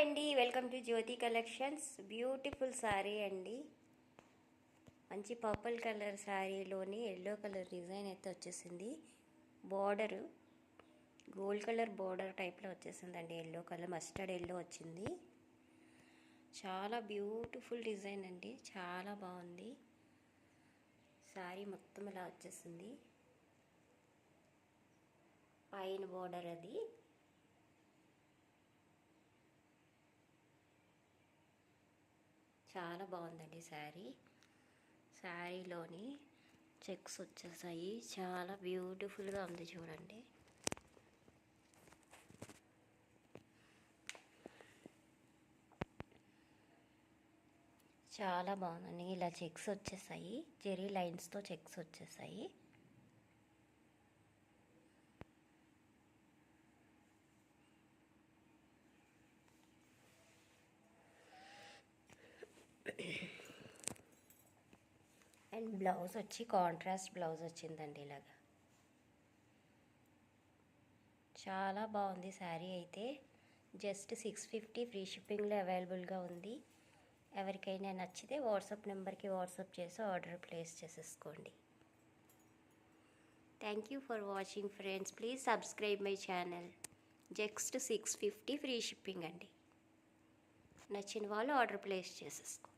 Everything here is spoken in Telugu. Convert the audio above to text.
అండి, welcome to Jyothi collections. Beautiful sari అండి, మంచి పర్పుల్ కలర్ శారీలోని ఎల్లో కలర్ డిజైన్ అయితే వచ్చేసింది. బార్డరు గోల్డ్ కలర్ బార్డర్ టైప్లో వచ్చేసిందండి. ఎల్లో కలర్ మస్టర్డ్ ఎల్లో వచ్చింది. చాలా బ్యూటిఫుల్ డిజైన్ అండి, చాలా బాగుంది. శారీ మొత్తం ఇలా వచ్చేసింది. పైన బార్డర్ అది చాలా బాగుందండి. శారీలోని చెక్స్ వచ్చేసాయి. చాలా బ్యూటిఫుల్గా ఉంది చూడండి. చాలా బాగుందండి. ఇలా చెక్స్ వచ్చేసాయి, జెరీ లైన్స్తో చెక్స్ వచ్చేసాయి. అండ్ బ్లౌజ్ వచ్చి కాంట్రాస్ట్ బ్లౌజ్ వచ్చిందండి. ఇలాగా చాలా బాగుంది శారీ అయితే. జస్ట్ 650 ఫ్రీ షిప్పింగ్లో అవైలబుల్గా ఉంది. ఎవరికైనా నచ్చితే వాట్సాప్ నెంబర్కి వాట్సాప్ చేసి ఆర్డర్ ప్లేస్ చేసేసుకోండి. Thank you for watching friends. Please subscribe my channel. Just 650 free shipping అండి. నచ్చిన వాళ్ళు ఆర్డర్ ప్లేస్ చేసేసుకోండి.